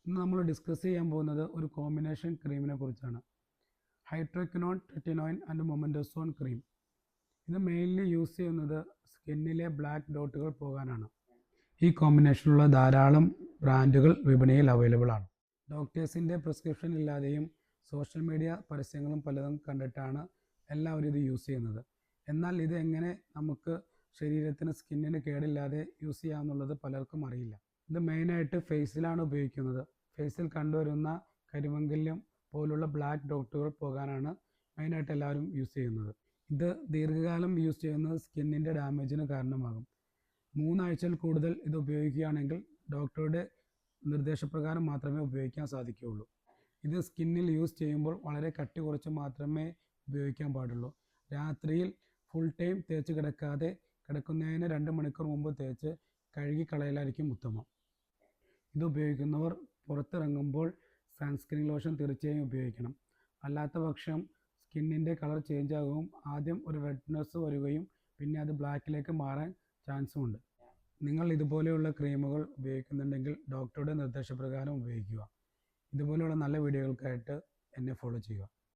ഇന്ന് നമ്മൾ ഡിസ്കസ് ചെയ്യാൻ പോകുന്നത് ഒരു കോമ്പിനേഷൻ ക്രീമിനെ കുറിച്ചാണ്. Hydroquinone, tretinoin and mometasone cream. ഇത് മെയിൻലി യൂസ് ചെയ്യുന്നത് സ്കിന്നിലെ ബ്ലാക്ക് ഡോട്ടുകൾ പോകാനാണ്. ഈ കോമ്പിനേഷനിലുള്ള ധാരാളം ബ്രാൻഡുകൾ വിപണിയിൽ അവൈലബിൾ ആണ്. ഡോക്ടേഴ്സിൻ്റെ പ്രിസ്ക്രിപ്ഷൻ ഇല്ലാതെയും സോഷ്യൽ മീഡിയ പരസ്യങ്ങളും പലതും കണ്ടിട്ടാണ് എല്ലാവരും ഇത് യൂസ് ചെയ്യുന്നത്. എന്നാൽ ഇത് എങ്ങനെ നമുക്ക് ശരീരത്തിന് സ്കിന്നിന് കേടില്ലാതെ യൂസ് ചെയ്യാമെന്നുള്ളത് പലർക്കും അറിയില്ല. ഇത് മെയിനായിട്ട് ഫേസിലാണ് ഉപയോഗിക്കുന്നത്. ഫേസിൽ കണ്ടുവരുന്ന കരിമംഗല്യം പോലുള്ള ബ്ലാക്ക് ഡോട്ടുകൾ പോകാനാണ് മെയിനായിട്ട് എല്ലാവരും യൂസ് ചെയ്യുന്നത്. ഇത് ദീർഘകാലം യൂസ് ചെയ്യുന്നത് സ്കിന്നിൻ്റെ ഡാമേജിന് കാരണമാകും. 3 ആഴ്ചയിൽ കൂടുതൽ ഇത് ഉപയോഗിക്കുകയാണെങ്കിൽ ഡോക്ടറുടെ നിർദ്ദേശപ്രകാരം മാത്രമേ ഉപയോഗിക്കാൻ സാധിക്കുകയുള്ളൂ. ഇത് സ്കിന്നിൽ യൂസ് ചെയ്യുമ്പോൾ വളരെ കട്ടി കുറച്ച് മാത്രമേ ഉപയോഗിക്കാൻ പാടുള്ളൂ. രാത്രിയിൽ ഫുൾ ടൈം തേച്ച് കിടക്കുന്നതിന് 2 മണിക്കൂർ മുമ്പ് തേച്ച് കഴുകിക്കളയലായിരിക്കും ഉത്തമം. ഇത് ഉപയോഗിക്കുന്നവർ പുറത്തിറങ്ങുമ്പോൾ സൺസ്ക്രീൻ ലോഷൻ തീർച്ചയായും ഉപയോഗിക്കണം. അല്ലാത്ത പക്ഷം സ്കിന്നിൻ്റെ കളർ ചേഞ്ച് ആകുകയും ആദ്യം ഒരു റെഡ്നെസ് വരികയും പിന്നെ അത് ബ്ലാക്കിലേക്ക് മാറാൻ ചാൻസുമുണ്ട്. നിങ്ങൾ ഇതുപോലെയുള്ള ക്രീമുകൾ ഉപയോഗിക്കുന്നുണ്ടെങ്കിൽ ഡോക്ടറുടെ നിർദ്ദേശപ്രകാരം ഉപയോഗിക്കുക. ഇതുപോലെയുള്ള നല്ല വീഡിയോകൾക്കായിട്ട് എന്നെ ഫോളോ ചെയ്യുക.